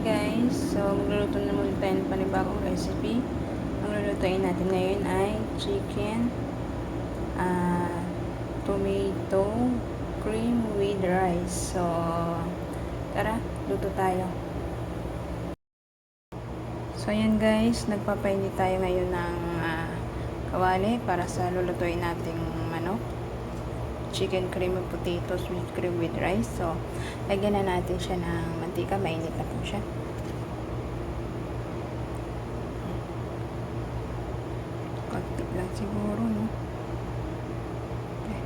guys, so magluluto na muna tayo ng panibagong recipe. Ang lulutuin natin ngayon ay chicken, tomato, cream with rice. So, tara, luto tayo. So, ayan guys, nagpapainit tayo ngayon ng kawali para sa lulutuin nating manok. Chicken cream and potatoes with cream with rice. So, lagyan na natin siya ng mantika. Mainit na po siya. Konti lang siguro, no? Okay.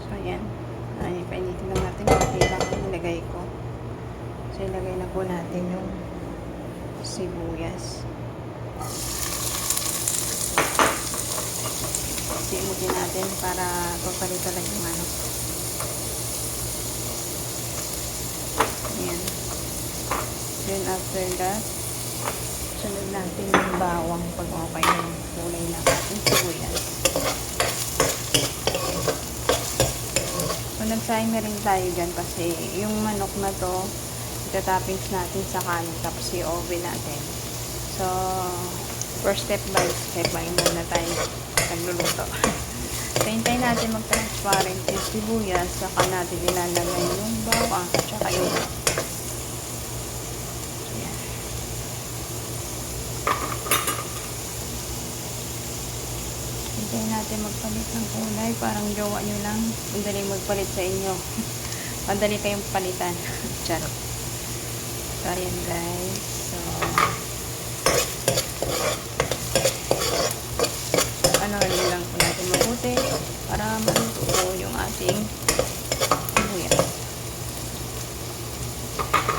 So, ayan. Painitin lang natin. Konti lang yung nilagay ko. So, ilagay na po natin yung sibuyas. Simutin natin para pagpalito lang yung manok. Ayan. Then after that, sunod natin yung bawang pag okay na yung kulay ng ating sibuyas. So nagsayang na rin tayo dyan kasi yung manok na to, itatoppings natin sa kanin tapos i-oven natin. So, first step by step ay muna tayo nagluluto. So, hintayin natin mag-transparent yung sibuyas, saka natin ilalagay yung bawang at saka yung hintayin natin magpalit ng kulay. Parang jowa nyo lang. Madali magpalit sa inyo. Madali kayong palitan. Charot. So, ayan guys. So, ano lang po natin mabuti para maluto po yung ating sibuyas.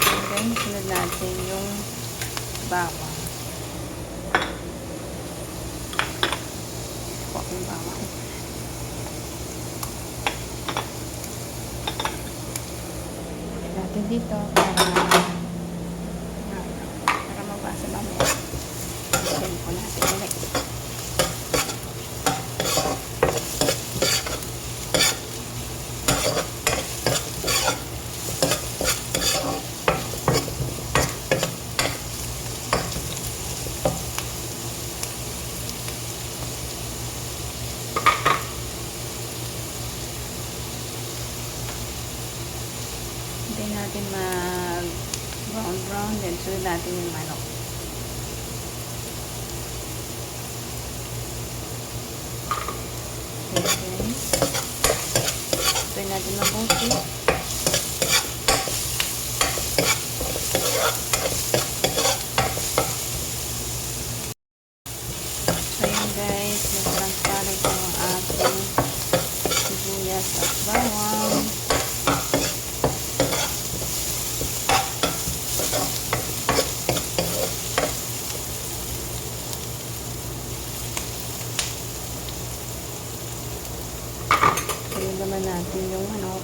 And then, sunod natin yung bawang. Pok yung bawang. Natin dito para mabasa mamaya. Then po natin ulit. Hintayin natin mag brown then sunod natin yung manok. Okay. Hintayin natin mabuti. So yun guys, nag-transparent yung ating sibuyas at bawang. Ayun naman natin yung manok.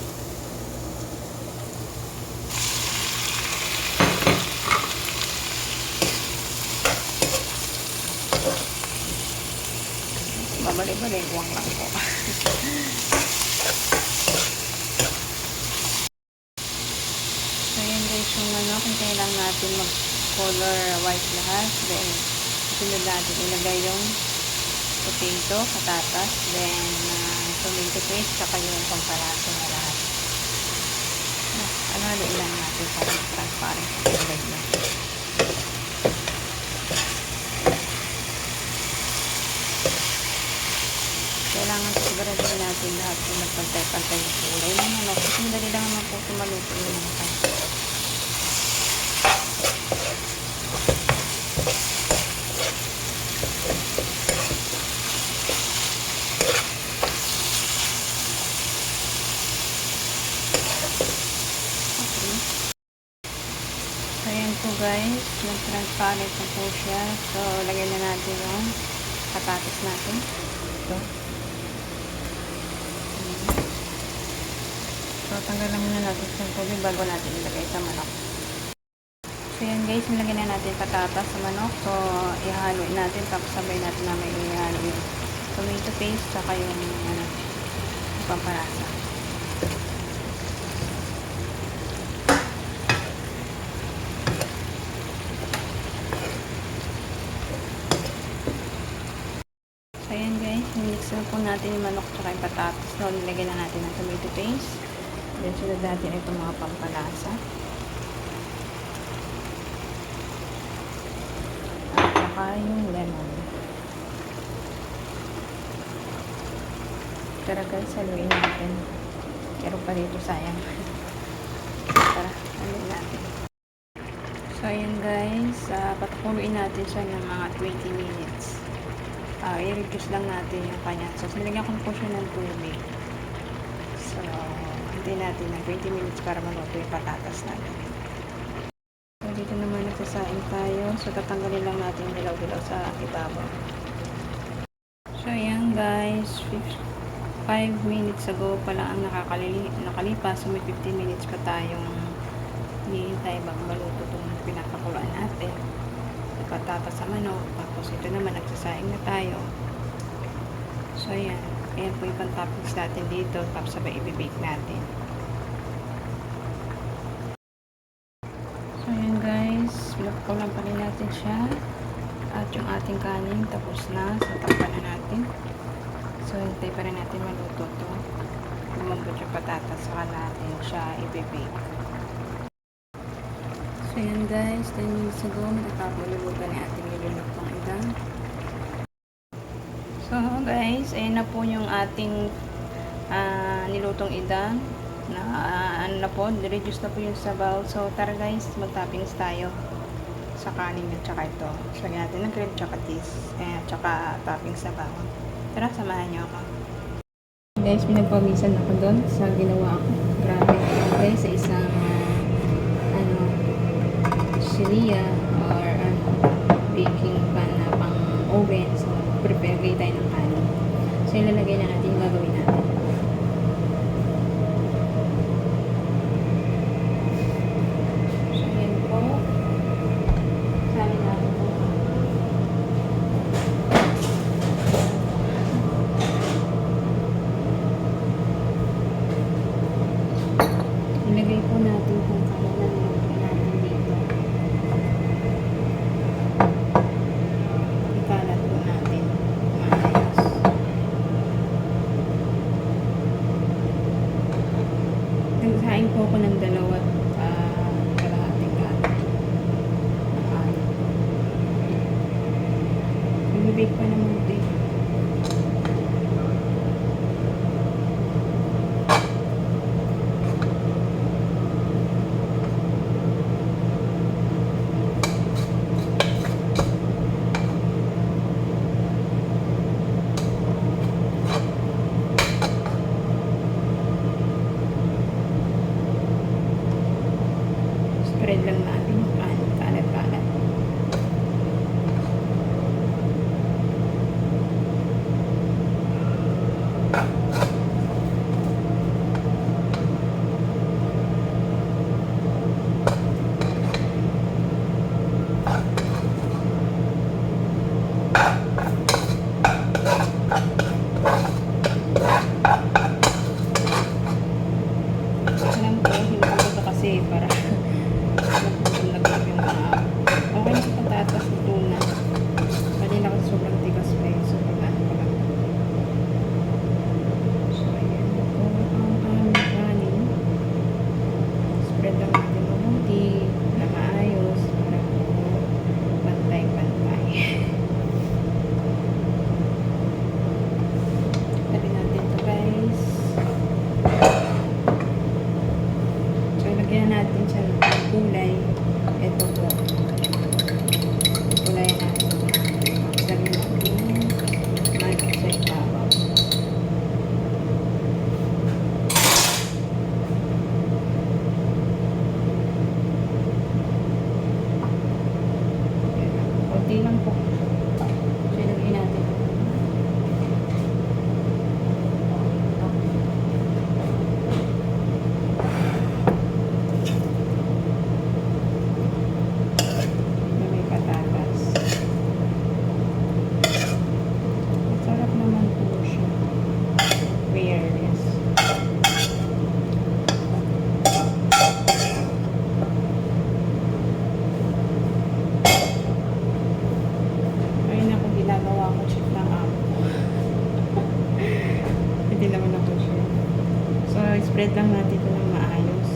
Babalik-balik, huwag lang po. So yun guys, yung manok, hintayin lang natin mag-color white lahat. Then, sunod natin ilagay yung potato, patatas, then tomato paste, saka yung pampalasa na lahat. Ano lang natin para transparent ang ilagay na. Kailangan siguraduhin natin lahat kung nagpantay-pantay yung kulay ng manok. Kasi madali lang naman po tumaluto yung manok. So, ayan po guys. Nag-transparent na po siya. So, lagyan na natin yung patatas natin. Ito. So, tanggalan muna natin sa tubig bago natin ilagay sa manok. So, yan guys. Nilagyan na natin patatas sa manok. So, ihalo natin. Tapos sabay natin na may ihalo yung tomato paste. Saka yung pampalasa. natin yung manok tsaka yung patatas. So, nilagyan na natin ng tomato paste. Then, sunod natin itong mga pampalasa. At saka yung lemon. Tara guys, haluin natin. Meron pa dito, sayang. Tara, haluin natin. So, ayan guys, patakuluin natin siya ng mga 20 minutes. I-reduce lang natin yung kanya. So, nilagyan ko po siya ng tubig. So, hintayin natin ng 20 minutes para maluto yung patatas natin. So, dito naman nagsasaing tayo. So, tatanggalin lang natin yung dilaw-dilaw sa ibabaw. So, ayan guys, 5 minutes ago pala ang nakalipas. So, may 15 minutes pa tayong hinihintay bago maluto itong pinapakuluan natin. Patatas sa manok. Tapos ito naman, nagsasaing na tayo. So, ayan. Ayan po yung pang-toppings natin dito. Tapos sabay i-bake natin. So, ayan guys. Pinapakulan pa rin natin siya. At yung ating kanin, tapos na. So, takpan na natin. So, hintay pa rin natin maluto to. Lumambot yung patatas. Saka natin siya i-bake. So, ayan guys, 10 minutes ago, matatapos-lulutan ni ating nilulutong idang. So, guys, ayan na po yung ating nilutong idang. Ano na po, reduce na po yung sabaw. So, tara guys, mag-toppings tayo sa kanin at saka ito. So, lagyan natin ng cream tsaka cheese. At saka toppings sa bawang. Tara, samahan nyo ako. Guys, pinagpawisan ako doon sa ginawa ko. Grabe. Guys, sa isang silia or baking pan na pang oven. So, prepare tayo ng kanin. So, ilalagay na natin yung gagawin natin. So, yan po. Sabi natin po. Ilagay po natin kung kanin na nilagay natin dito. Ikalat po natin. Maayos. Nagsaing po ako ng dalawat kalahating kanin. Bibig pa naman ito eh. Spread lang natin yung kanin, kalat-kalat. Alam ko, hindi ko ito kasi para nag-laglag yung mga okay sa patatas ito na kanina kasi sobrang tigas pa yun. So, pag-ano ko lang. So, ayan po ang aming kanin. Spread lang natin mabuti na maayos para po pantay-pantay. Tabi natin ito guys. So, lagyan natin siya ng gulay. Ito po spread lang natin ito ng maayos.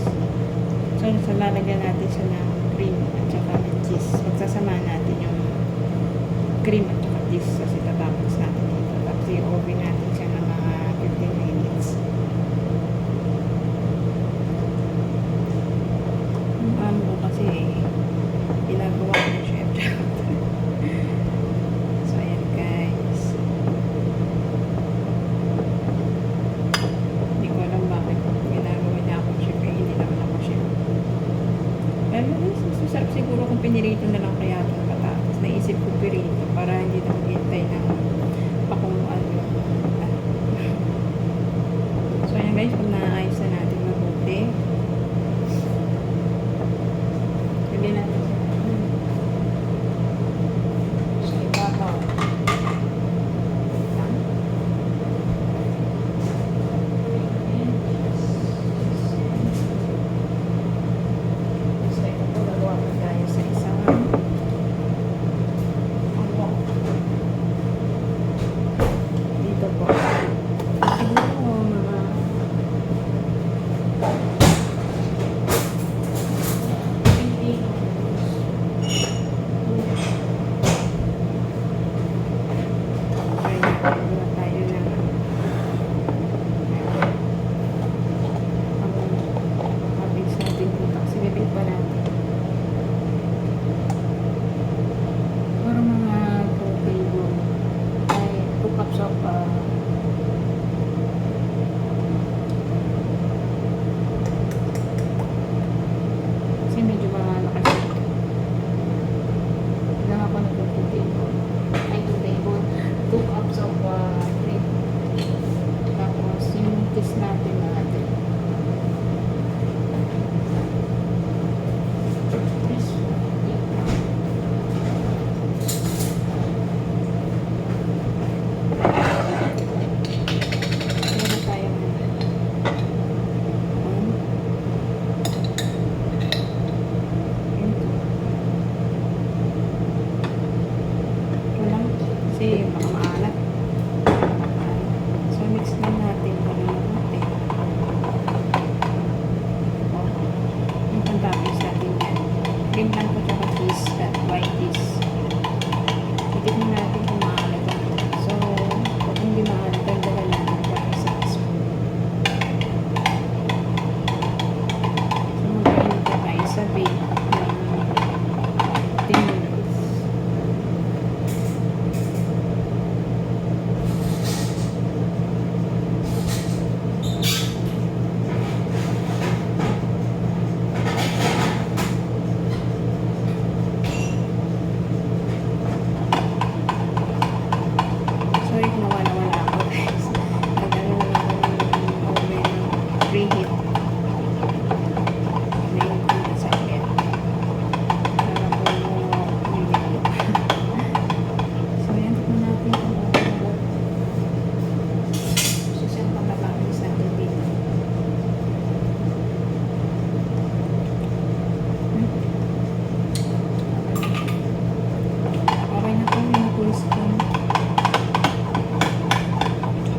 So, lalagyan natin siya ng cream at saka ng cheese. Magsasama natin yung cream at saka cheese kasi tatapos natin ito. Tapos i-oven natin siya ng mga 15 minutes. Yung amo ko kasi ginagawa ko yung chef. So, ayan guys. Hindi ko alam bakit ginagawa niya ako chef. Hindi naman ako chef. Pero masarap siguro kung pinirito na lang kaya itong patatas. Naisip ko pirito para hindi na maghintay ng pakumuan yung So, ayan guys, pag naayos na natin mabuti, lagyan natin sa ibabaw. So, ito po, gagawa po tayo sa isang dito po. Siguro mga kasi medyo mga nakasip. Lang ako nagpo-table. Ay, 2 table. 2 cups of cream. Tapos, yung cheese natin natin. Meron tayong lang kasi baka maalat. So, mix lang natin para mabuti. Yung pantapos natin yan. Cream lang po tsaka cheese at white cheese. Titignan natin kung maalat ang ito. So, kung hindi maalat, dagdagan natin para isang spoon. So, mag-ahin pa tayo sa bake ng 10 minutes. Sorry kung nawala-wala ako guys. Nagano lang ako ng oven ng preheat. Ngayon ko na sa akin. Para po minimum. So yan, tignan natin kung ano. So siyang pagkakabis natin dito. Okay na po yung full spoon.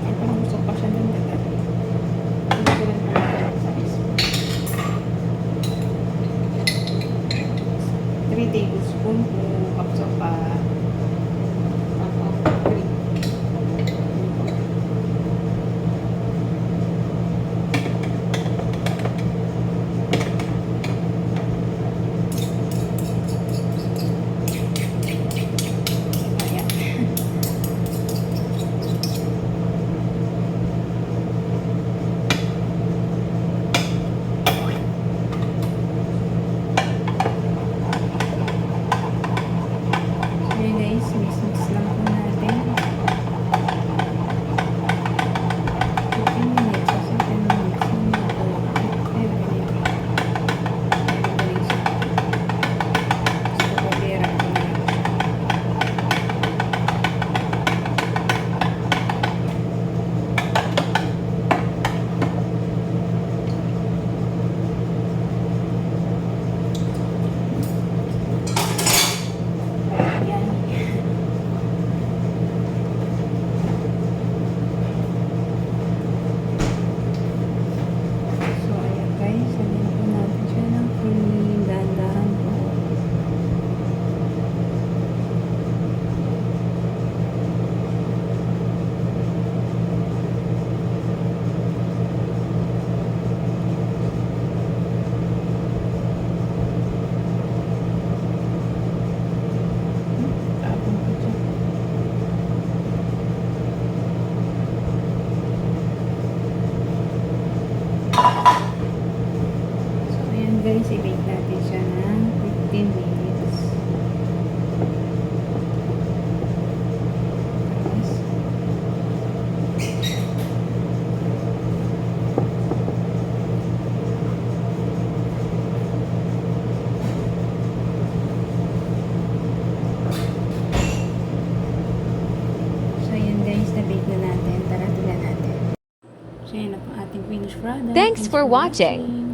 Ay, parang gusto pa siya ng dagat. Hindi ko rin pala sa spoon. 3 tablespoon kung cups of cream. Ayan. So, So, ayan guys, i-bake natin siya ng 15 minutes. Tapos, so, ayan guys, na-bake na natin. Tara, tingnan natin. So, ayan na po ating finished product. Thanks for watching.